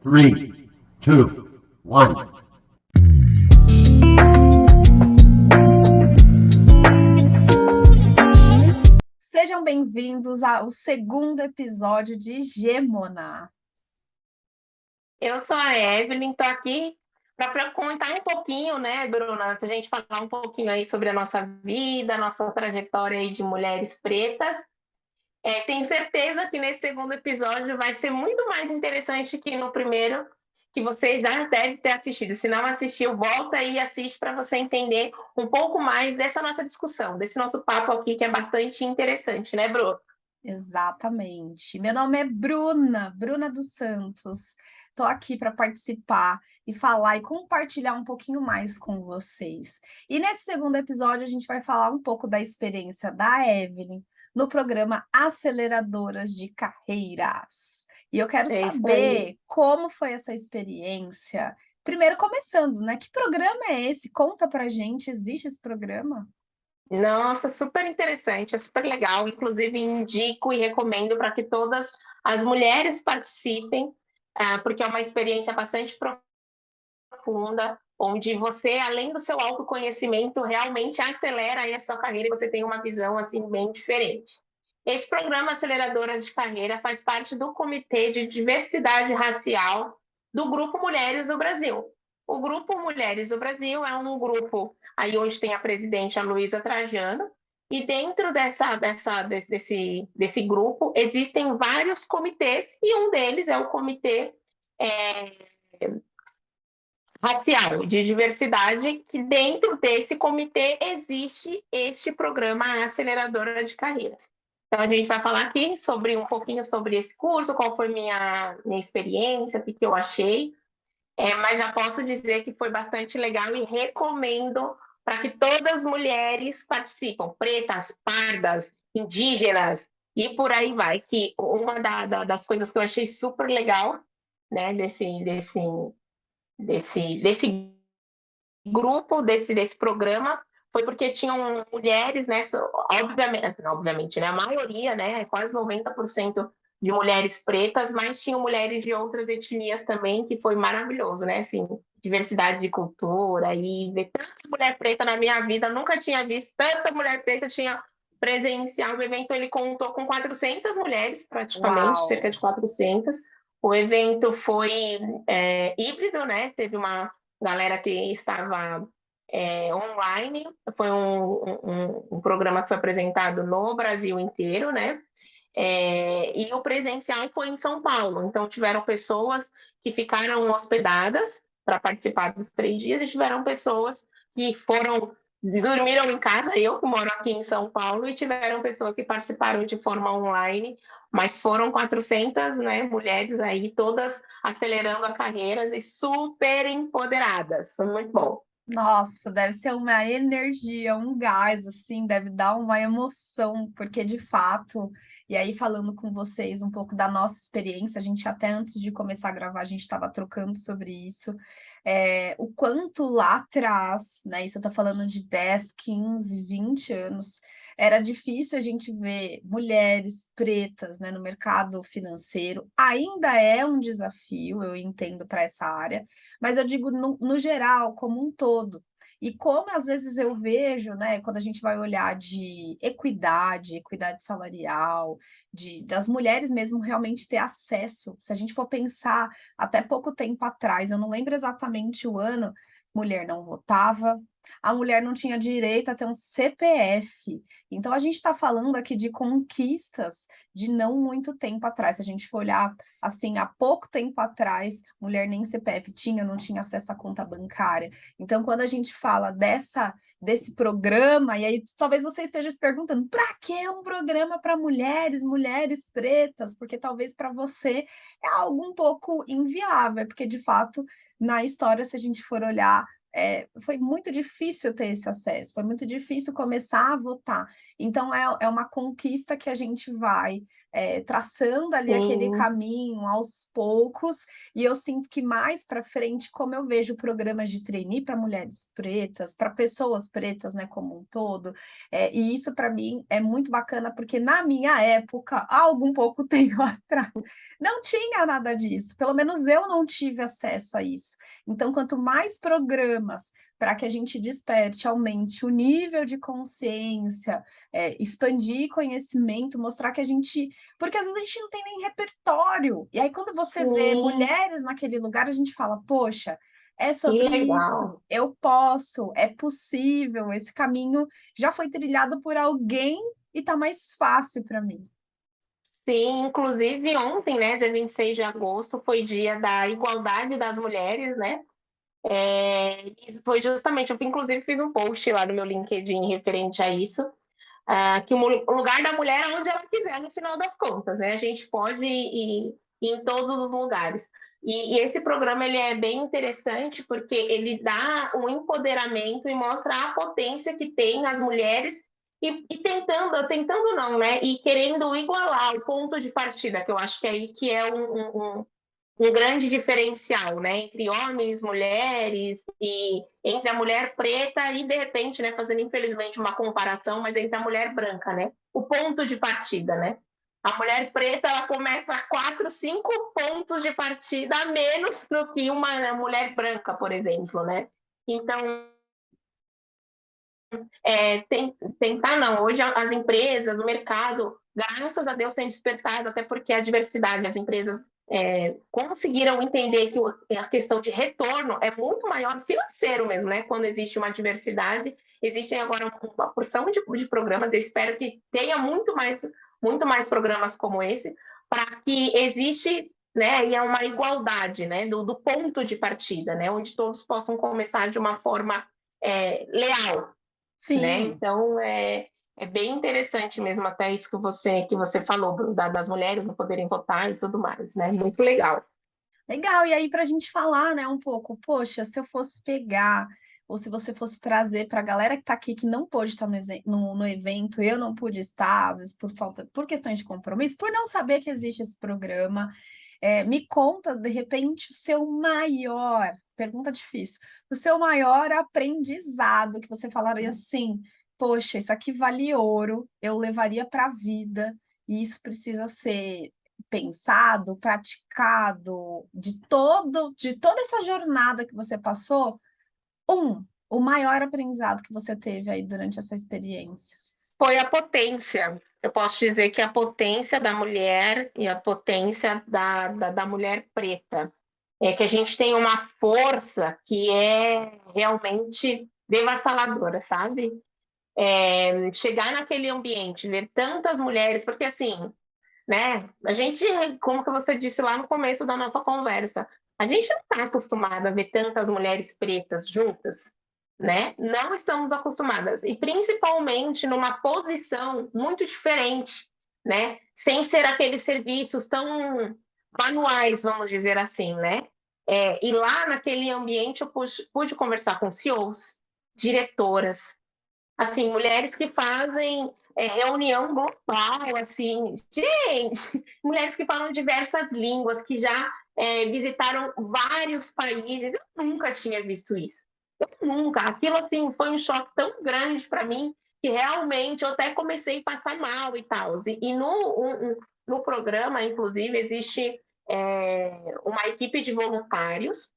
Three, two, one. Sejam bem-vindos ao segundo episódio de Gêmona. Eu sou a Evelyn, estou aqui para contar um pouquinho, né, Bruna, para a gente falar um pouquinho aí sobre a nossa vida, a nossa trajetória aí de mulheres pretas. Tenho certeza que nesse segundo episódio vai ser muito mais interessante que no primeiro, que você já deve ter assistido. Se não assistiu, volta aí e assiste para você entender um pouco mais dessa nossa discussão, desse nosso papo aqui, que é bastante interessante, né, Bru? Exatamente. Meu nome é Bruna dos Santos. Estou aqui para participar e falar e compartilhar um pouquinho mais com vocês. E nesse segundo episódio, a gente vai falar um pouco da experiência da Evelyn no programa Aceleradoras de Carreiras. E eu quero É isso aí. saber como foi essa experiência. Primeiro, começando, né? Que programa é esse? Conta pra gente, existe esse programa? Nossa, super interessante, é super legal. Inclusive, indico e recomendo para que todas as mulheres participem, porque é uma experiência bastante profunda, onde você, além do seu autoconhecimento, realmente acelera aí a sua carreira e você tem uma visão assim bem diferente. Esse programa Aceleradora de Carreira faz parte do Comitê de Diversidade Racial do Grupo Mulheres do Brasil. O Grupo Mulheres do Brasil é um grupo aí hoje tem a presidente a Luísa Trajano, e dentro desse grupo existem vários comitês, e um deles é o Comitê é, Racial de Diversidade, que dentro desse comitê existe este programa Aceleradora de Carreiras. Então, a gente vai falar aqui sobre um pouquinho sobre esse curso, qual foi minha experiência, o que eu achei. Mas já posso dizer que foi bastante legal e recomendo para que todas as mulheres participem, pretas, pardas, indígenas e por aí vai. Que uma das coisas que eu achei super legal, né, desse grupo, desse programa, foi porque tinham mulheres, né, obviamente, né, a maioria, né, quase 90% de mulheres pretas, mas tinham mulheres de outras etnias também, que foi maravilhoso, né, assim, diversidade de cultura, e ver tanta mulher preta na minha vida, nunca tinha visto tanta mulher preta, tinha presencial, o evento ele contou com 400 mulheres, praticamente, cerca Uau! de 400. O evento foi híbrido, né, teve uma galera que estava online, foi um programa que foi apresentado no Brasil inteiro, né? E o presencial foi em São Paulo. Então, tiveram pessoas que ficaram hospedadas para participar dos 3 dias e tiveram pessoas que dormiram em casa, eu que moro aqui em São Paulo, e tiveram pessoas que participaram de forma online, mas foram 400, né, mulheres aí, todas acelerando a carreiras e super empoderadas. Foi muito bom. Nossa, deve ser uma energia, um gás, assim, deve dar uma emoção, porque de fato, e aí falando com vocês um pouco da nossa experiência, a gente até antes de começar a gravar, a gente estava trocando sobre isso, o quanto lá atrás, né, isso eu tô falando de 10, 15, 20 anos, era difícil a gente ver mulheres pretas, né, no mercado financeiro, ainda é um desafio, eu entendo para essa área, mas eu digo no geral, como um todo. E como às vezes eu vejo, né, quando a gente vai olhar de equidade salarial, das mulheres mesmo realmente ter acesso. Se a gente for pensar até pouco tempo atrás, eu não lembro exatamente o ano, mulher não votava, a mulher não tinha direito a ter um CPF. Então a gente está falando aqui de conquistas de não muito tempo atrás. Se a gente for olhar assim, há pouco tempo atrás, mulher nem CPF tinha, não tinha acesso à conta bancária. Então, quando a gente fala desse programa, e aí talvez você esteja se perguntando, para que um programa para mulheres, mulheres pretas? Porque talvez para você é algo um pouco inviável, porque de fato, na história, se a gente for olhar, foi muito difícil ter esse acesso, foi muito difícil começar a votar. Então, é uma conquista que a gente vai traçando ali aquele Sim. caminho aos poucos, e eu sinto que mais para frente, como eu vejo programas de trainee para mulheres pretas, para pessoas pretas, né, como um todo, e isso para mim é muito bacana, porque na minha época, há algum pouco tempo atrás, não tinha nada disso, pelo menos eu não tive acesso a isso. Então, quanto mais programas para que a gente desperte, aumente o nível de consciência, expandir conhecimento, mostrar que a gente. Porque às vezes a gente não tem nem repertório. E aí, quando você vê Sim, mulheres naquele lugar, a gente fala: poxa, é que sobre legal. isso, eu posso, é possível, esse caminho já foi trilhado por alguém e está mais fácil para mim. Sim, inclusive ontem, né, dia 26 de agosto, foi dia da igualdade das mulheres, né? E foi justamente, inclusive fiz um post lá no meu LinkedIn referente a isso, que o lugar da mulher é onde ela quiser, no final das contas, né? A gente pode ir em todos os lugares. E esse programa ele é bem interessante porque ele dá um empoderamento e mostra a potência que tem as mulheres e tentando não, né? E querendo igualar o ponto de partida, que eu acho que é aí que é um grande diferencial, né, entre homens, mulheres e entre a mulher preta e de repente, né, fazendo infelizmente uma comparação, mas entre a mulher branca, né, o ponto de partida, né. A mulher preta ela começa a 4, 5 pontos de partida a menos do que uma mulher branca, por exemplo, né. Então, tentar não. Hoje as empresas, o mercado, graças a Deus, tem despertado, até porque a diversidade, as empresas conseguiram entender que a questão de retorno é muito maior financeiro mesmo, né? Quando existe uma diversidade, existem agora uma porção de programas. Eu espero que tenha muito mais programas como esse, para que existe, né, e é uma igualdade, né, do ponto de partida, né, onde todos possam começar de uma forma leal, né? Sim. Então é bem interessante mesmo até isso que você falou, Bruno, das mulheres não poderem votar e tudo mais, né? Muito legal. Legal, e aí para a gente falar, né, um pouco, poxa, se eu fosse pegar, ou se você fosse trazer para a galera que está aqui, que não pôde estar no evento, eu não pude estar, às vezes por falta, por questões de compromisso, por não saber que existe esse programa, me conta, de repente, o seu maior, pergunta difícil, o seu maior aprendizado, que você falaria assim, poxa, isso aqui vale ouro, eu levaria para a vida, e isso precisa ser pensado, praticado, de toda essa jornada que você passou, o maior aprendizado que você teve aí durante essa experiência. Foi a potência. Eu posso dizer que a potência da mulher e a potência da mulher preta. É que a gente tem uma força que é realmente devastadora, sabe? Chegar naquele ambiente, ver tantas mulheres, porque assim, né? A gente, como que você disse lá no começo da nossa conversa, a gente não está acostumada a ver tantas mulheres pretas juntas, né? Não estamos acostumadas, e principalmente numa posição muito diferente, né? Sem ser aqueles serviços tão manuais, vamos dizer assim, né? E lá naquele ambiente eu pude conversar com CEOs, diretoras, assim, mulheres que fazem reunião global, assim, gente, mulheres que falam diversas línguas, que já visitaram vários países, eu nunca tinha visto isso, eu nunca, aquilo assim foi um choque tão grande para mim, que realmente eu até comecei a passar mal e tal, e no programa, inclusive, existe uma equipe de voluntários,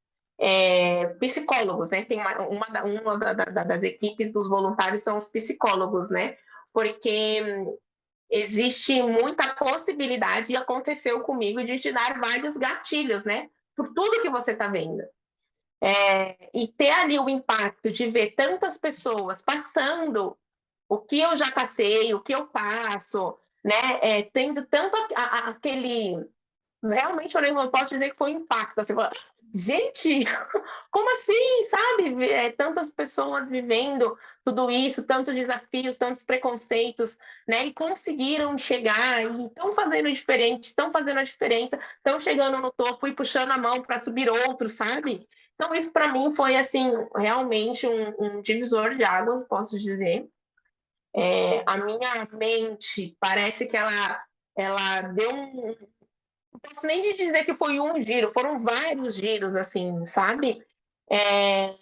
psicólogos, né? Tem uma das equipes dos voluntários são os psicólogos, né? Porque existe muita possibilidade, e aconteceu comigo, de te dar vários gatilhos, né? Por tudo que você está vendo. E ter ali o impacto de ver tantas pessoas passando o que eu já passei, o que eu passo, né? Tendo tanto aquele realmente eu posso dizer que foi um impacto. Assim, gente, como assim, sabe? Tantas pessoas vivendo tudo isso, tantos desafios, tantos preconceitos, né? E conseguiram chegar, e estão fazendo diferente, estão fazendo a diferença, estão chegando no topo e puxando a mão para subir outros, sabe? Então, isso para mim foi, assim, realmente um divisor de águas, posso dizer. A minha mente parece que ela ela deu não posso nem dizer que foi um giro, foram vários giros, assim, sabe? É,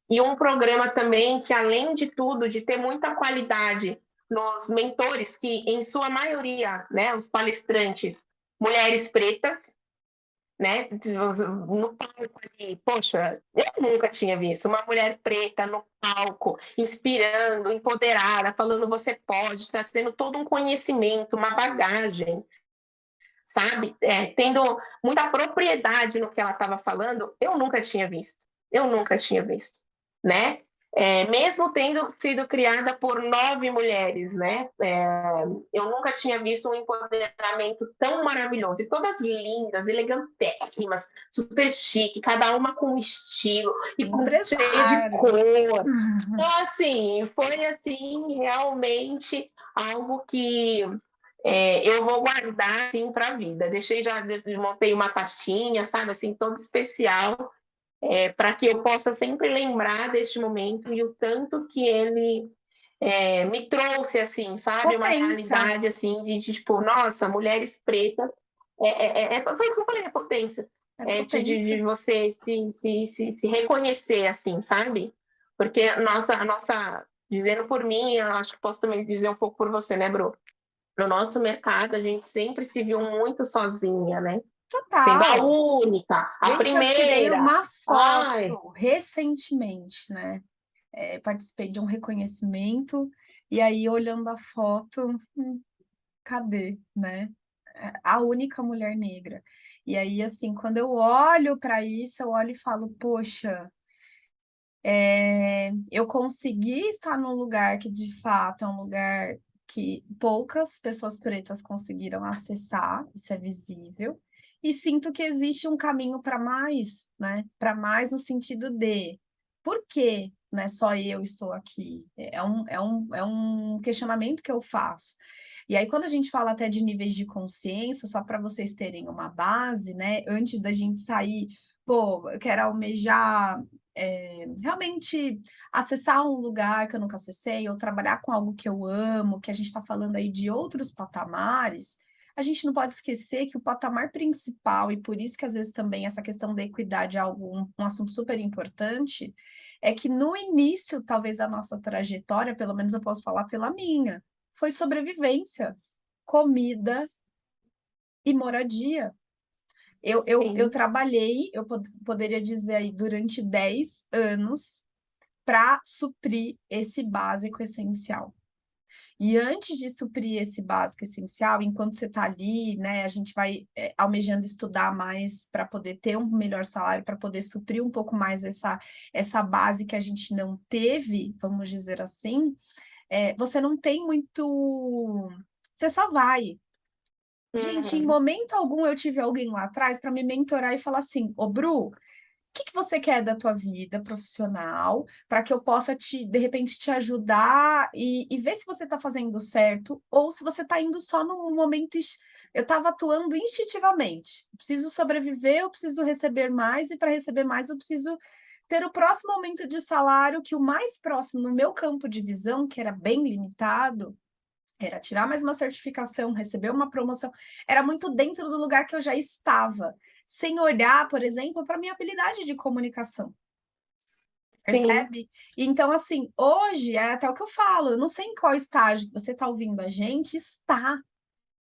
e um programa também que, além de tudo, de ter muita qualidade nos mentores, que em sua maioria, né, os palestrantes, mulheres pretas, né, no palco ali, poxa, eu nunca tinha visto uma mulher preta no palco, inspirando, empoderada, falando você pode, trazendo todo um conhecimento, uma bagagem, sabe? Tendo muita propriedade no que ela estava falando, eu nunca tinha visto, né? Mesmo tendo sido criada por 9 mulheres, né? Eu nunca tinha visto um empoderamento tão maravilhoso. E todas lindas, elegantérrimas, super chique, cada uma com um estilo e cheia de cor. Empresários. Então, assim, foi assim, realmente algo que eu vou guardar assim para a vida. Montei uma pastinha, sabe, assim, todo especial, para que eu possa sempre lembrar deste momento e o tanto que ele me trouxe, assim, sabe, uma Potência. realidade assim de tipo, nossa, mulheres pretas, foi o que eu falei, a potência, É de potência. você se reconhecer, assim, sabe? Porque a nossa, dizendo por mim, eu acho que posso também dizer um pouco por você, né, Bru? No nosso mercado, a gente sempre se viu muito sozinha, né? Sendo a Total. única, a Gente, eu tirei primeira. uma Ai, foto recentemente, né? Participei de um reconhecimento, e aí, olhando a foto, cadê, né? A única mulher negra. E aí, assim, quando eu olho para isso, eu olho e falo, poxa, eu consegui estar num lugar que de fato é um lugar que poucas pessoas pretas conseguiram acessar, isso é visível, e sinto que existe um caminho para mais, né? Para mais no sentido de por que, né, só eu estou aqui? É um questionamento que eu faço. E aí, quando a gente fala até de níveis de consciência, só para vocês terem uma base, né? Antes da gente sair, pô, eu quero almejar realmente acessar um lugar que eu nunca acessei, ou trabalhar com algo que eu amo, que a gente está falando aí de outros patamares, a gente não pode esquecer que o patamar principal, e por isso que às vezes também essa questão da equidade é um assunto super importante, é que no início, talvez, da nossa trajetória, pelo menos eu posso falar pela minha, foi sobrevivência, comida e moradia. Eu sim, trabalhei, poderia dizer aí, durante 10 anos para suprir esse básico essencial. E antes de suprir esse básico essencial, enquanto você está ali, né, a gente vai almejando estudar mais para poder ter um melhor salário, para poder suprir um pouco mais essa base que a gente não teve, vamos dizer assim, você não tem muito. Você só vai. Gente, em uhum, momento algum eu tive alguém lá atrás para me mentorar e falar assim: Ô, Bru, o que você quer da tua vida profissional para que eu possa de repente, te ajudar e ver se você está fazendo certo ou se você está indo só num momento. Eu estava atuando instintivamente. Eu preciso sobreviver, eu preciso receber mais, e para receber mais, eu preciso ter o próximo aumento de salário, que o mais próximo no meu campo de visão, que era bem limitado, era tirar mais uma certificação, receber uma promoção, era muito dentro do lugar que eu já estava, sem olhar, por exemplo, para minha habilidade de comunicação, sim, percebe? Então, assim, hoje é até o que eu falo, eu não sei em qual estágio que você está ouvindo a gente, está.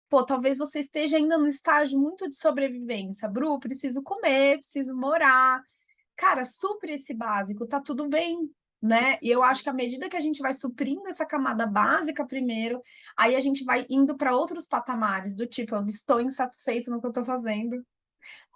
Pô, talvez você esteja ainda no estágio muito de sobrevivência. Bru, preciso comer, preciso morar. Cara, supre esse básico, tá tudo bem, né? E eu acho que à medida que a gente vai suprindo essa camada básica primeiro, aí a gente vai indo para outros patamares, do tipo, eu estou insatisfeito no que eu estou fazendo,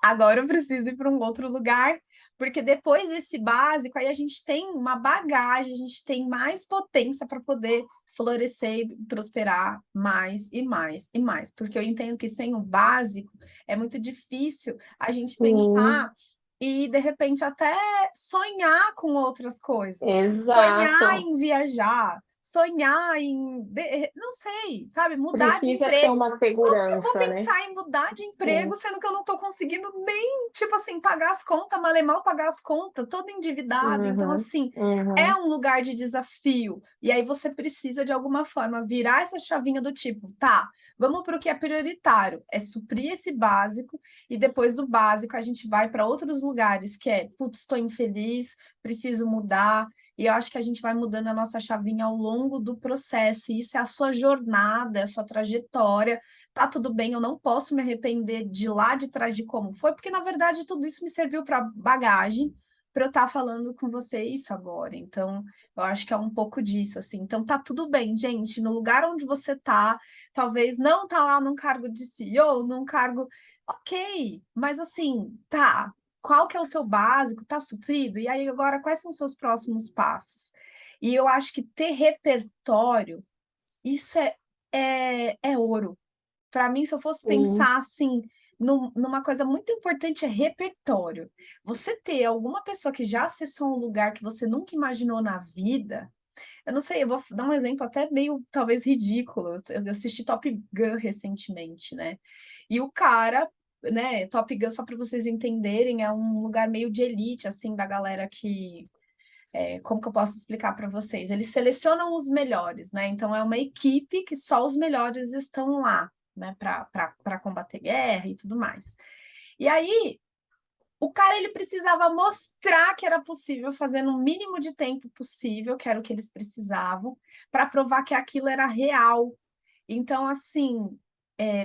agora eu preciso ir para um outro lugar, porque depois desse básico, aí a gente tem uma bagagem, a gente tem mais potência para poder florescer e prosperar mais e mais e mais, porque eu entendo que sem o básico é muito difícil a gente sim, pensar e de repente até sonhar com outras coisas, sonhar exato. em viajar, sonhar em, não sei, sabe, mudar de Precisa ter emprego. uma Como que eu vou segurança, né? pensar em mudar de Sim. emprego, sendo que eu não estou conseguindo nem, tipo assim, pagar as contas, mal e mal pagar as contas, toda endividada. Então, assim, é um lugar de desafio. E aí você precisa, de alguma forma, virar essa chavinha do tipo, tá, vamos para o que é prioritário, é suprir esse básico, e depois do básico a gente vai para outros lugares, que é, putz, estou infeliz, preciso mudar. E eu acho que a gente vai mudando a nossa chavinha ao longo do processo. E isso é a sua jornada, é a sua trajetória. Tá tudo bem, eu não posso me arrepender de lá de trás de como foi, porque na verdade tudo isso me serviu para bagagem para eu estar falando com você isso agora. Então, eu acho que é um pouco disso, assim. Então, tá tudo bem, gente. No lugar onde você tá, talvez não tá lá num cargo de CEO, num cargo. Ok, mas assim, tá, qual que é o seu básico, tá suprido? E aí agora quais são os seus próximos passos? E eu acho que ter repertório, isso é ouro. Para mim, se eu fosse Sim. pensar assim, numa coisa muito importante é repertório. Você ter alguma pessoa que já acessou um lugar que você nunca imaginou na vida, eu não sei, eu vou dar um exemplo até meio, talvez, ridículo. Eu assisti Top Gun recentemente, né? E o cara, né, Top Gun, só para vocês entenderem, é um lugar meio de elite, assim, da galera que... como que eu posso explicar para vocês? Eles selecionam os melhores, né? Então, é uma equipe que só os melhores estão lá, né, para combater guerra e tudo mais. E aí, o cara ele precisava mostrar que era possível fazer no mínimo de tempo possível, que era o que eles precisavam, para provar que aquilo era real. Então, assim,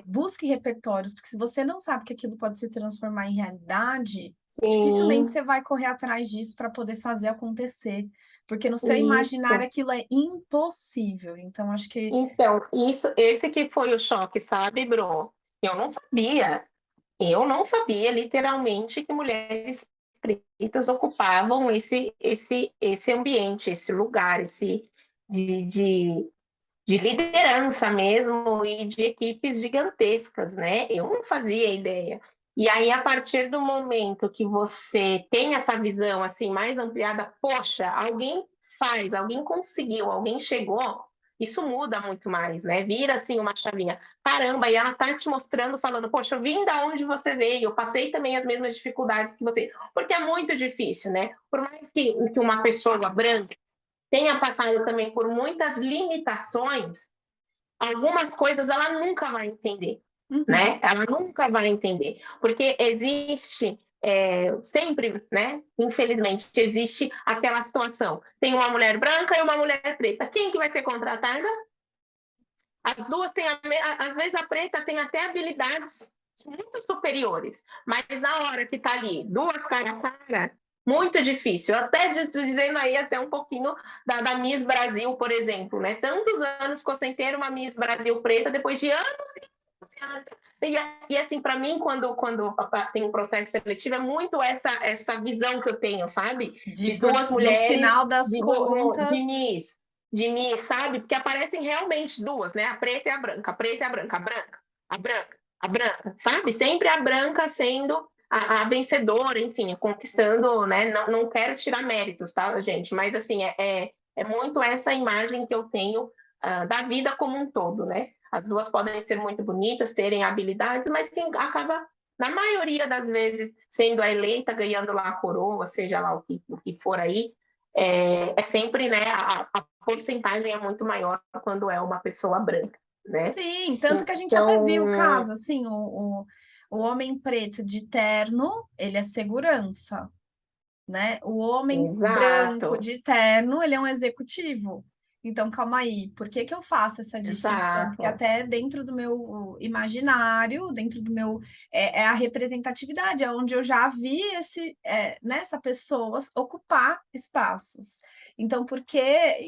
busque repertórios, porque se você não sabe que aquilo pode se transformar em realidade, dificilmente Sim, você vai correr atrás disso para poder fazer acontecer, porque no seu imaginário isso. aquilo é impossível. Então, acho que Então, esse que foi o choque, sabe, Bro? Eu não sabia. Eu não sabia, literalmente, que mulheres pretas ocupavam esse ambiente, esse lugar, de, de, de liderança mesmo e de equipes gigantescas, né? Eu não fazia ideia. E aí, a partir do momento que você tem essa visão assim mais ampliada, poxa, alguém faz, alguém conseguiu, alguém chegou, isso muda muito mais, né? Vira assim uma chavinha. Caramba, e ela tá te mostrando, falando, poxa, eu vim da onde você veio, eu passei também as mesmas dificuldades que você, porque é muito difícil, né? Por mais que uma pessoa branca tenha passado também por muitas limitações, algumas coisas ela nunca vai entender, uhum, né? Ela nunca vai entender, porque existe sempre, né? Infelizmente, existe aquela situação. Tem uma mulher branca e uma mulher preta. Quem que vai ser contratada? As duas têm, às vezes a preta tem até habilidades muito superiores, mas na hora que está ali, duas cara a cara, muito difícil. Eu até dizendo aí até um pouquinho da Miss Brasil, por exemplo, né? Tantos anos ficou sem ter uma Miss Brasil preta, depois de anos e anos. E assim, para mim, quando tem um processo seletivo, é muito essa visão que eu tenho, sabe? De duas no mulheres final das de contas. Miss de mim, sabe? Porque aparecem realmente duas, né? A preta e a branca, a preta e a branca, a branca, a branca, a branca, sabe? Sempre a branca sendo a vencedora, enfim, conquistando, né? Não, não quero tirar méritos, tá, gente? Mas, assim, é muito essa imagem que eu tenho da vida como um todo, né? As duas podem ser muito bonitas, terem habilidades, mas quem acaba, na maioria das vezes, sendo a eleita, ganhando lá a coroa, seja lá o que for aí, sempre, né, a porcentagem é muito maior quando é uma pessoa branca, né? Sim, tanto que a gente até viu o Então, caso, assim, o homem preto de terno, ele é segurança, né? O homem branco exato, de terno, ele é um executivo. Então, calma aí, por que que eu faço essa distinção? Porque exato. até dentro do meu imaginário, dentro do meu... É a representatividade, é onde eu já vi nessa pessoa ocupar espaços. Então,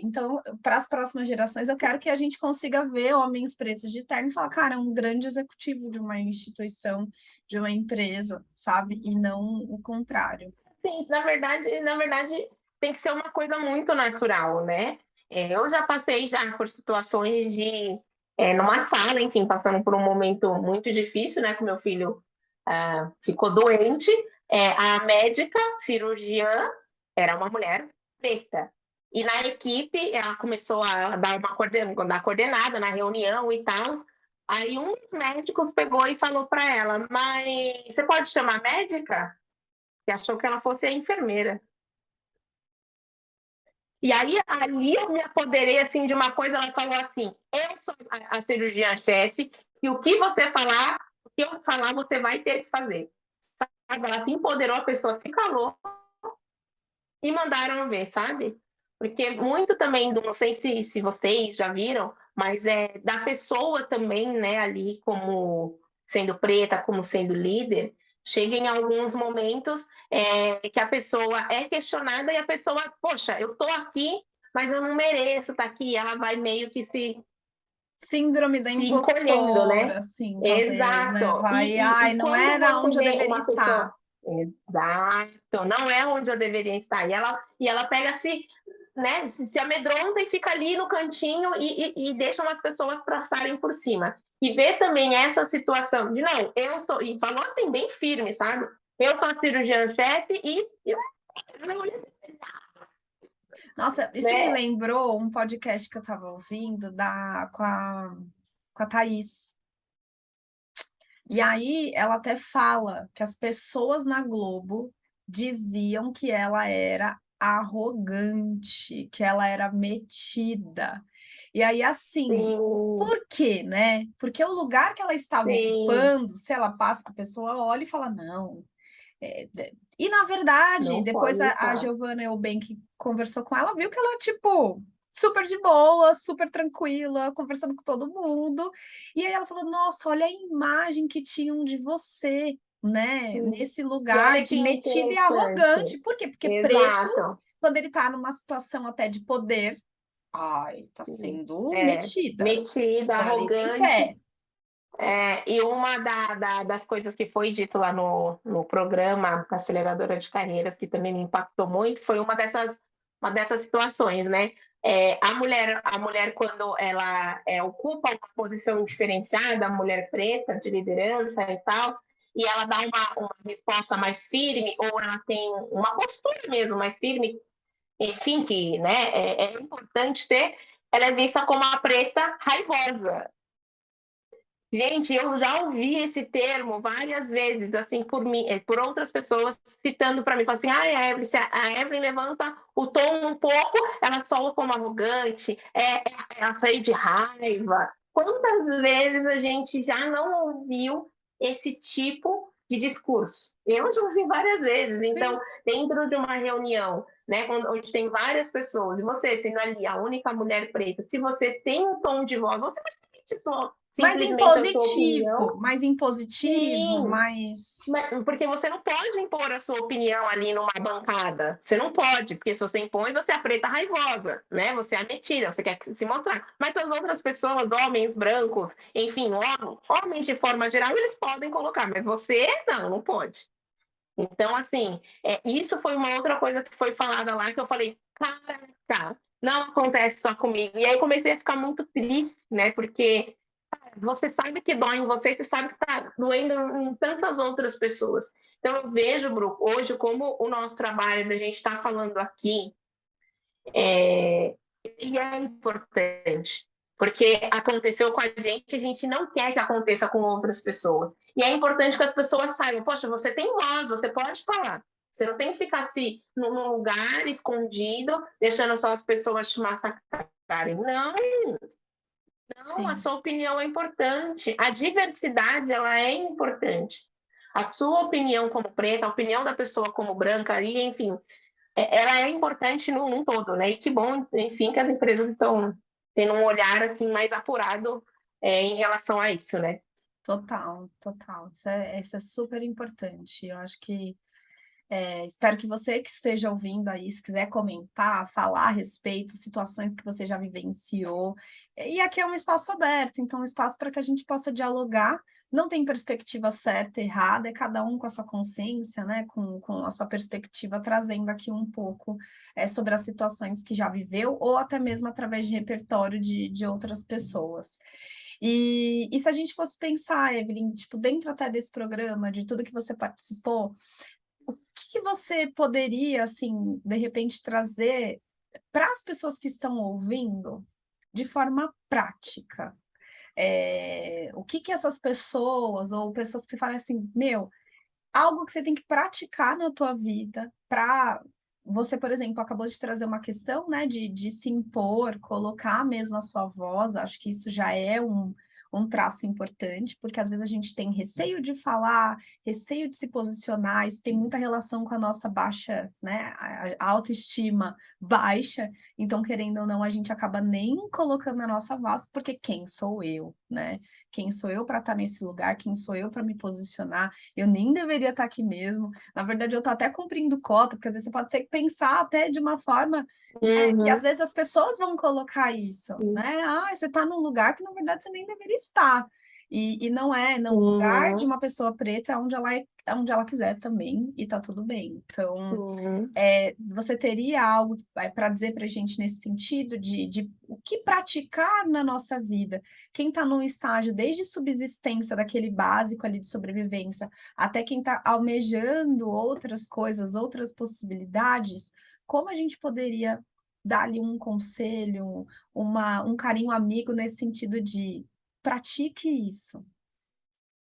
Então, para as próximas gerações, eu quero que a gente consiga ver homens pretos de terno e falar, cara, é um grande executivo de uma instituição, de uma empresa, sabe? E não o contrário. Sim, na verdade, tem que ser uma coisa muito natural, né? Eu já passei já por situações numa sala, enfim, passando por um momento muito difícil, né? Que meu filho ficou doente. A médica, cirurgiã, era uma mulher preta. E na equipe, ela começou a dar dar coordenada na reunião e tal. Aí um dos médicos pegou e falou para ela, mas você pode chamar a médica? Que achou que ela fosse a enfermeira. E aí, ali eu me apoderei, assim, de uma coisa, ela falou assim, eu sou a cirurgiã-chefe, e o que você falar, o que eu falar, você vai ter que fazer. Sabe? Ela se empoderou, a pessoa se calou, e mandaram ver, sabe? Porque muito também, não sei se vocês já viram, mas é da pessoa também, né, ali como sendo preta, como sendo líder, chega em alguns momentos que a pessoa é questionada e a pessoa, poxa, eu tô aqui, mas eu não mereço estar aqui. Ela vai meio que Síndrome da se encolhendo, né? impostora, assim, talvez, né? Exato. Vai, ai, E não quando era você onde eu vê deveria uma estar. pessoa. Exato, não é onde eu deveria estar. E ela pega né, se amedronta e fica ali no cantinho e deixa as pessoas passarem por cima. E vê também essa situação de não, eu sou. E falou assim, bem firme, sabe? Eu sou a cirurgiã-chefe e eu, Nossa, isso me né? lembrou um podcast que eu estava ouvindo com a Thaís. E aí ela até fala que as pessoas na Globo diziam que ela era arrogante, que ela era metida. E aí, assim, Sim, por quê, né? Porque o lugar que ela estava sim, ocupando, se ela passa, a pessoa olha e fala, não. E na verdade, não depois pode a estar. Giovanna Eubank conversou com ela, viu que ela, tipo, super de boa, super tranquila, conversando com todo mundo. E aí ela falou: Nossa, olha a imagem que tinham de você, né? Sim. Nesse E lugar olha que de metida e arrogante. interessante. Por quê? Porque preto, Exato. quando ele tá numa situação até de poder, ai, tá sendo É, metida. metida, Nariz em arrogante. pé. E uma das coisas que foi dito lá no programa Aceleradora de Carreiras, que também me impactou muito, foi uma dessas situações, né? A mulher, quando ela ocupa uma posição diferenciada, a mulher preta, de liderança e tal, e ela dá uma resposta mais firme, ou ela tem uma postura mesmo mais firme, enfim, que, né, é importante ter, ela é vista como a preta raivosa. Gente, eu já ouvi esse termo várias vezes, assim, por mim, por outras pessoas citando para mim, falando assim, a Evelyn, se a Evelyn levanta o tom um pouco, ela soa como arrogante, ela sai de raiva. Quantas vezes a gente já não ouviu esse tipo de discurso? Eu já ouvi várias vezes. Então, Sim. dentro de uma reunião, né, onde tem várias pessoas, e você sendo ali a única mulher preta, se você tem um tom de voz, você vai sentir simplesmente a sua opinião. Mais impositivo, Sim, mais. porque você não pode impor a sua opinião ali numa bancada. Você não pode, porque se você impõe, você é a preta raivosa, né? Você é a metida, você quer se mostrar. Mas as outras pessoas, homens brancos, enfim, homens de forma geral, eles podem colocar, mas você não pode. Então, assim, isso foi uma outra coisa que foi falada lá, que eu falei, caraca, não acontece só comigo. E aí comecei a ficar muito triste, né? Porque você sabe que dói em você, você sabe que está doendo em tantas outras pessoas. Então, eu vejo, Bru, hoje, como o nosso trabalho, da gente está falando aqui, ele é importante. Porque aconteceu com a gente não quer que aconteça com outras pessoas. E é importante que as pessoas saibam, poxa, você tem voz, você pode falar. Você não tem que ficar assim, num lugar escondido, deixando só as pessoas te massacrarem. Não, não, a Sim. sua opinião é importante. A diversidade, ela é importante. A sua opinião como preta, a opinião da pessoa como branca, e, enfim, ela é importante num todo, né? E que bom, enfim, que as empresas estão tendo um olhar assim mais apurado em relação a isso, né? Total, total. Isso é super importante. Eu acho que espero que você que esteja ouvindo aí, se quiser comentar, falar a respeito, situações que você já vivenciou. E aqui é um espaço aberto, então um espaço para que a gente possa dialogar. Não tem perspectiva certa e errada, é cada um com a sua consciência, né? Com a sua perspectiva, trazendo aqui um pouco sobre as situações que já viveu, ou até mesmo através de repertório de outras pessoas. E se a gente fosse pensar, Evelyn, tipo, dentro até desse programa, de tudo que você participou, que você poderia, assim, de repente trazer para as pessoas que estão ouvindo, de forma prática, o que que essas pessoas, ou pessoas que falam assim, meu, algo que você tem que praticar na tua vida para você, por exemplo, acabou de trazer uma questão, né, de se impor, colocar mesmo a sua voz, acho que isso já é um traço importante, porque às vezes a gente tem receio de falar, receio de se posicionar, isso tem muita relação com a nossa baixa, né, a autoestima baixa, então, querendo ou não, a gente acaba nem colocando a nossa voz, porque quem sou eu, né? Quem sou eu para estar nesse lugar? Quem sou eu para me posicionar? Eu nem deveria estar aqui mesmo. Na verdade, eu estou até cumprindo cota, porque às vezes você pode ser pensar até de uma forma que às Uhum. vezes as pessoas vão colocar isso, né? Ah, você está num lugar que na verdade você nem deveria estar. E não é, não, o lugar de Uhum. uma pessoa preta é onde ela quiser também, e tá tudo bem. Então, Uhum. você teria algo para dizer para a gente nesse sentido de o que praticar na nossa vida? Quem está num estágio desde subsistência, daquele básico ali de sobrevivência, até quem está almejando outras coisas, outras possibilidades, como a gente poderia dar ali um conselho, um carinho amigo nesse sentido de pratique isso?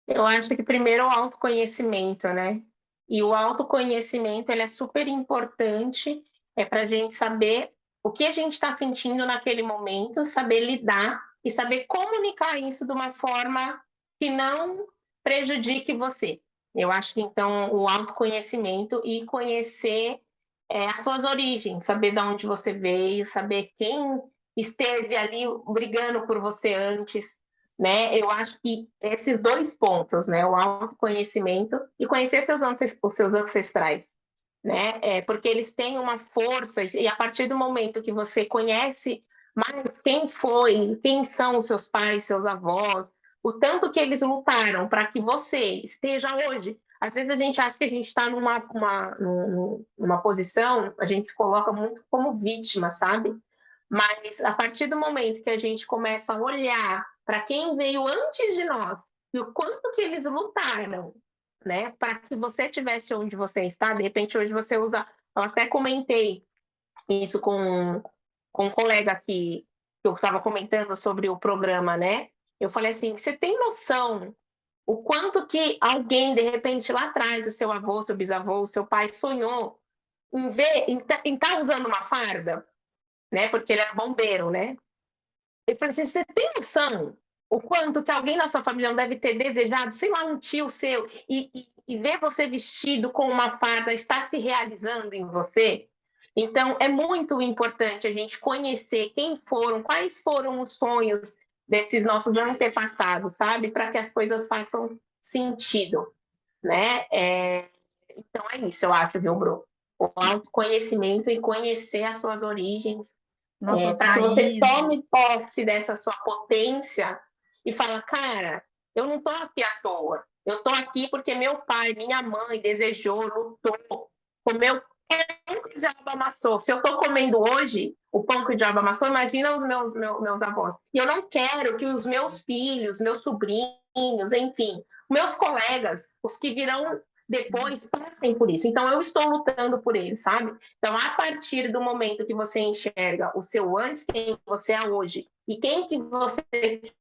Eu acho que primeiro o autoconhecimento, né? E o autoconhecimento ele é super importante, para a gente saber o que a gente está sentindo naquele momento, saber lidar e saber comunicar isso de uma forma que não prejudique você. Eu acho que então o autoconhecimento e conhecer as suas origens, saber de onde você veio, saber quem esteve ali brigando por você antes, né? Eu acho que esses dois pontos, né? O autoconhecimento e conhecer os seus ancestrais, né? Porque eles têm uma força e a partir do momento que você conhece mais quem foi, quem são os seus pais, seus avós, o tanto que eles lutaram para que você esteja hoje. Às vezes a gente acha que a gente está numa posição, a gente se coloca muito como vítima, sabe? Mas a partir do momento que a gente começa a olhar para quem veio antes de nós e o quanto que eles lutaram, né, para que você tivesse onde você está, de repente hoje você usa, eu até comentei isso com um colega aqui, que eu estava comentando sobre o programa, né? Eu falei assim, você tem noção o quanto que alguém, de repente, lá atrás, o seu avô, seu bisavô, o seu pai, sonhou em estar usando uma farda, né? Porque ele era bombeiro, né? Eu falei assim, você tem noção o quanto que alguém na sua família não deve ter desejado, sei lá, um tio seu, e ver você vestido com uma farda está se realizando em você? Então, é muito importante a gente conhecer quem foram, quais foram os sonhos desses nossos antepassados, sabe? Para que as coisas façam sentido, né? Então, é isso, eu acho, viu, Bru? O autoconhecimento e conhecer as suas origens, Nossas para que você tome raízes. posse dessa sua potência e fala, cara, eu não estou aqui à toa. Eu estou aqui porque meu pai, minha mãe desejou, lutou, comeu pão que o diabo amassou. Se eu estou comendo hoje o pão que o diabo amassou, imagina os meus avós. E eu não quero que os meus filhos, meus sobrinhos, enfim, meus colegas, os que virão depois, passem por isso. Então, eu estou lutando por eles, sabe? Então, a partir do momento que você enxerga o seu antes, quem você é hoje, e quem que você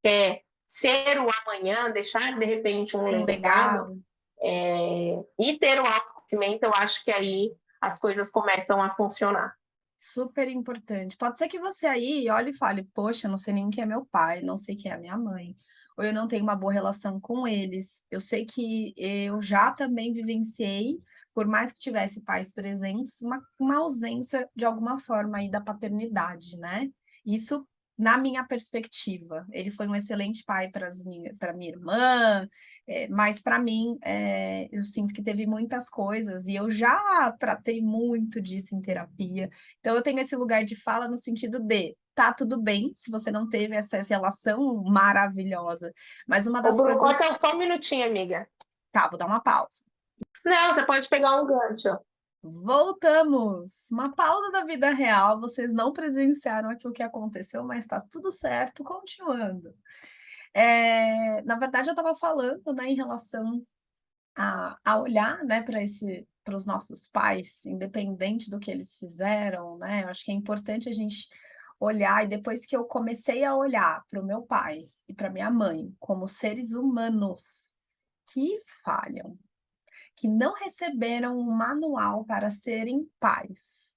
quer ser o amanhã, deixar de repente um Um legado, legado. e ter o autoconhecimento, eu acho que aí as coisas começam a funcionar. Super importante. Pode ser que você aí olhe e fale, poxa, eu não sei nem quem é meu pai, não sei quem é a minha mãe, ou eu não tenho uma boa relação com eles. Eu sei que eu já também vivenciei, por mais que tivesse pais presentes, uma ausência de alguma forma aí da paternidade, né? Isso na minha perspectiva. Ele foi um excelente pai para minha irmã, mas para mim, eu sinto que teve muitas coisas, e eu já tratei muito disso em terapia. Então, eu tenho esse lugar de fala no sentido de tá tudo bem se você não teve essa relação maravilhosa. Mas uma Ô, das Bruno, coisas. corta só um minutinho, amiga. Tá, vou dar uma pausa. Não, você pode pegar um gancho. Voltamos! Uma pausa da vida real. Vocês não presenciaram aqui o que aconteceu, mas tá tudo certo, continuando. Na verdade, eu estava falando, né, em relação a olhar, né, para os nossos pais, independente do que eles fizeram, né? Eu acho que é importante a gente olhar, e depois que eu comecei a olhar para o meu pai e para minha mãe como seres humanos que falham, que não receberam um manual para serem pais,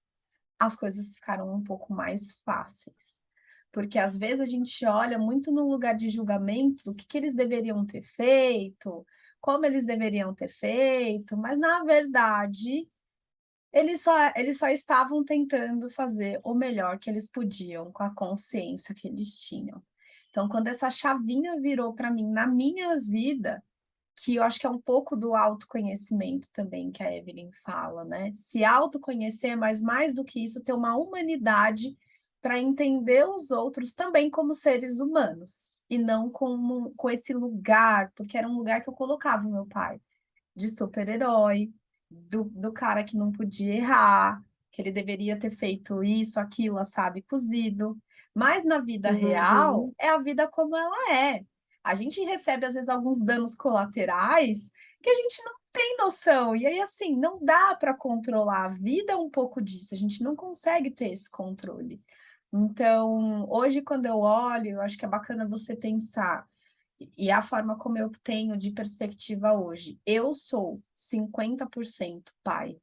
as coisas ficaram um pouco mais fáceis. Porque às vezes a gente olha muito no lugar de julgamento do que eles deveriam ter feito, como eles deveriam ter feito, mas na verdade eles só estavam tentando fazer o melhor que eles podiam com a consciência que eles tinham. Então, quando essa chavinha virou para mim na minha vida, que eu acho que é um pouco do autoconhecimento também que a Evelyn fala, né? Se autoconhecer, mas mais do que isso, ter uma humanidade para entender os outros também como seres humanos, e não com esse lugar, porque era um lugar que eu colocava o meu pai, de super-herói, do cara que não podia errar, que ele deveria ter feito isso, aquilo, assado e cozido. Mas na vida real, Uhum. é a vida como ela é. A gente recebe, às vezes, alguns danos colaterais que a gente não tem noção. E aí, assim, não dá para controlar. A vida é um pouco disso, a gente não consegue ter esse controle. Então, hoje, quando eu olho, eu acho que é bacana você pensar, e a forma como eu tenho de perspectiva hoje, eu sou 50% pai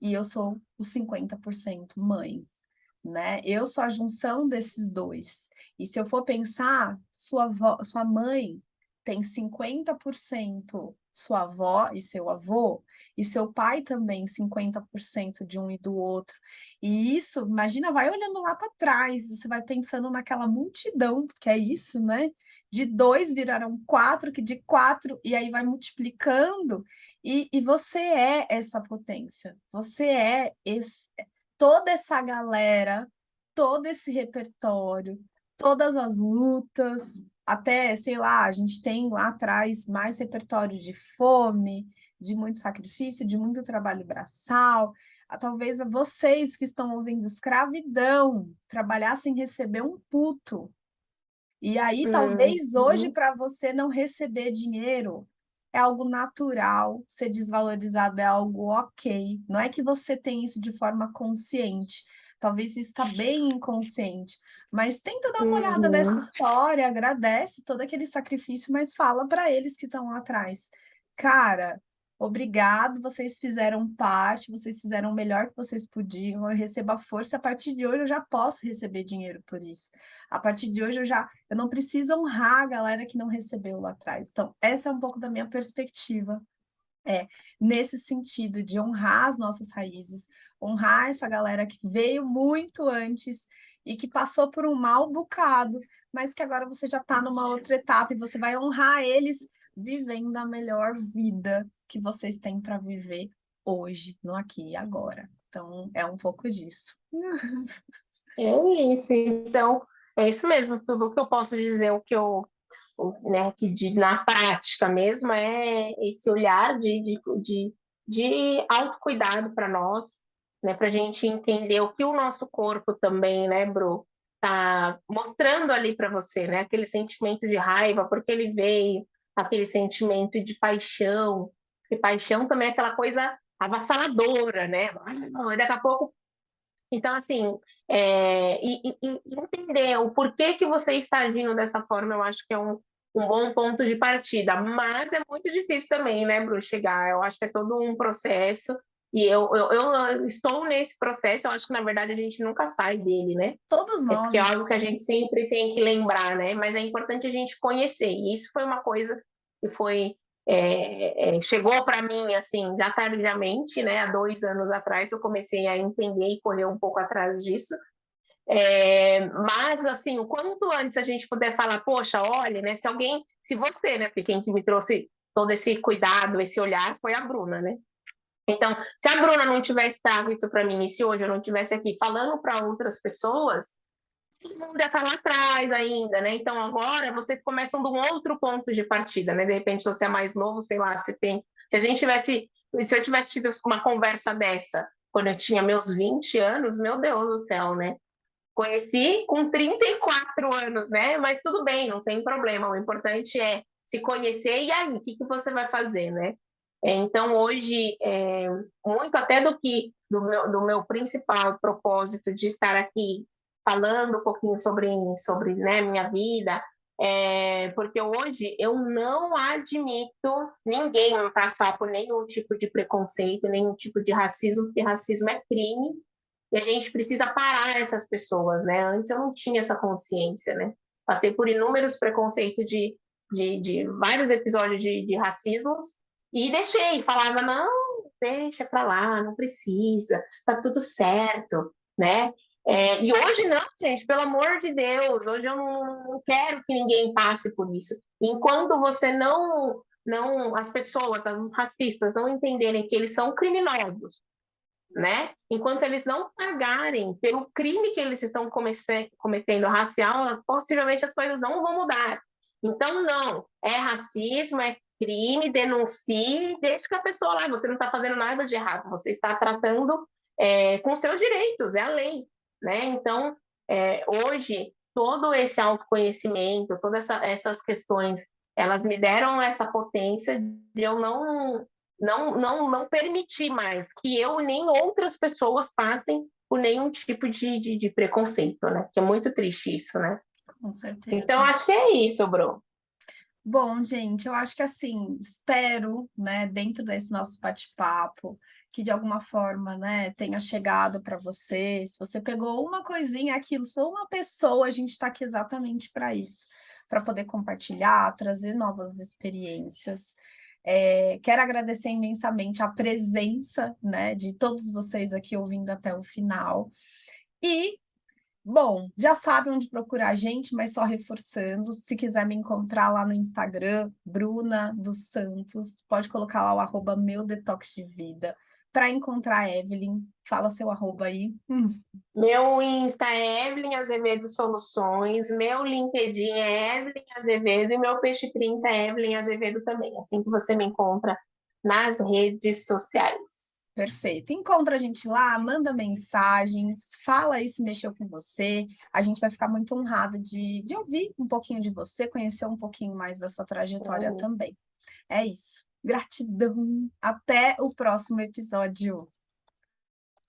e eu sou os 50% mãe, né? Eu sou a junção desses dois. E se eu for pensar, sua mãe tem 50% sua avó e seu avô, e seu pai também 50% de um e do outro. E isso, imagina, vai olhando lá para trás, você vai pensando naquela multidão, porque é isso, né? De dois viraram quatro, que de quatro, e aí vai multiplicando, e você é essa potência, você é toda essa galera, todo esse repertório, todas as lutas, até, sei lá, a gente tem lá atrás mais repertório de fome, de muito sacrifício, de muito trabalho braçal. Talvez vocês que estão ouvindo escravidão, trabalhar sem receber um puto. E aí, talvez hoje, Uhum. para você não receber dinheiro, é algo natural, ser desvalorizado é algo ok. Não é que você tem isso de forma consciente. Talvez isso está bem inconsciente. Mas tenta dar uma olhada nessa Uhum. história, agradece todo aquele sacrifício, mas fala para eles que estão lá atrás. Cara, obrigado, vocês fizeram parte, vocês fizeram o melhor que vocês podiam. Eu recebo a força, a partir de hoje eu já posso receber dinheiro por isso. A partir de hoje eu não preciso honrar a galera que não recebeu lá atrás. Então, essa é um pouco da minha perspectiva, nesse sentido de honrar as nossas raízes, honrar essa galera que veio muito antes e que passou por um mal bocado, mas que agora você já está numa outra etapa e você vai honrar eles vivendo a melhor vida que vocês têm para viver hoje, no aqui e agora. Então, é um pouco disso. É isso. Então, é isso mesmo. Tudo o que eu posso dizer, né, na prática mesmo, é esse olhar de autocuidado para nós, né, para a gente entender o que o nosso corpo também, né, Bru, tá mostrando ali para você, né, aquele sentimento de raiva, porque ele veio, aquele sentimento de paixão, e paixão também é aquela coisa avassaladora, né? Daqui a pouco então, assim, e entender o porquê que você está agindo dessa forma, eu acho que é um bom ponto de partida. Mas é muito difícil também, né, Bru, chegar. Eu acho que é todo um processo. E eu estou nesse processo, eu acho que, na verdade, a gente nunca sai dele, né? Todos É porque nós, é né? algo que a gente sempre tem que lembrar, né? Mas é importante a gente conhecer. E isso foi uma coisa que chegou para mim assim já tardiamente, né? Há 2 anos atrás eu comecei a entender e correr um pouco atrás disso. Mas assim, o quanto antes a gente puder falar, poxa, olha, né? Se você, né? Porque quem que me trouxe todo esse cuidado, esse olhar foi a Bruna, né? Então, se a Bruna não tivesse dado isso para mim, e se hoje eu não estivesse aqui falando para outras pessoas, todo mundo ia estar lá atrás ainda, né? Então agora vocês começam de um outro ponto de partida, né? De repente você é mais novo, sei lá, se eu tivesse tido uma conversa dessa quando eu tinha meus 20 anos, meu Deus do céu, né? Conheci com 34 anos, né? Mas tudo bem, não tem problema. O importante é se conhecer e aí, o que você vai fazer, né? Então, hoje, muito até do meu principal propósito de estar aqui falando um pouquinho sobre né, minha vida, porque hoje eu não admito ninguém passar por nenhum tipo de preconceito, nenhum tipo de racismo, porque racismo é crime e a gente precisa parar essas pessoas, né? Antes eu não tinha essa consciência, né? Passei por inúmeros preconceitos de vários episódios de racismos e deixei, falava, não, deixa pra lá, não precisa, tá tudo certo, né? E hoje não, gente, pelo amor de Deus, hoje eu não quero que ninguém passe por isso. Enquanto você as pessoas, os racistas, não entenderem que eles são criminosos, né? Enquanto eles não pagarem pelo crime que eles estão cometendo racial, possivelmente as coisas não vão mudar. Então, não, é racismo, é crime, denuncie, deixe que a pessoa lá, você não está fazendo nada de errado, você está tratando com seus direitos, é a lei, né? Então, hoje, todo esse autoconhecimento, todas essas questões, elas me deram essa potência de eu não permitir mais que eu nem outras pessoas passem por nenhum tipo de preconceito, né? Que é muito triste isso, né? Com certeza. Então, acho que é isso, Bru. Bom, gente, eu acho que assim, espero, né, dentro desse nosso bate-papo, que de alguma forma, né, tenha chegado para você. Se você pegou uma coisinha aquilo, se for uma pessoa, a gente está aqui exatamente para isso, para poder compartilhar, trazer novas experiências. Quero agradecer imensamente a presença, né, de todos vocês aqui ouvindo até o final. E bom, já sabe onde procurar a gente, mas só reforçando, se quiser me encontrar lá no Instagram, Bruna dos Santos, pode colocar lá o arroba meu detox de vida. Para encontrar a Evelyn, fala seu arroba aí. Meu Insta é Evelyn Azevedo Soluções, meu LinkedIn é Evelyn Azevedo e meu Peixe 30 é Evelyn Azevedo também. Assim que você me encontra nas redes sociais. Perfeito. Encontra a gente lá, manda mensagens, fala aí se mexeu com você. A gente vai ficar muito honrado de ouvir um pouquinho de você, conhecer um pouquinho mais da sua trajetória também. É isso. Gratidão. Até o próximo episódio.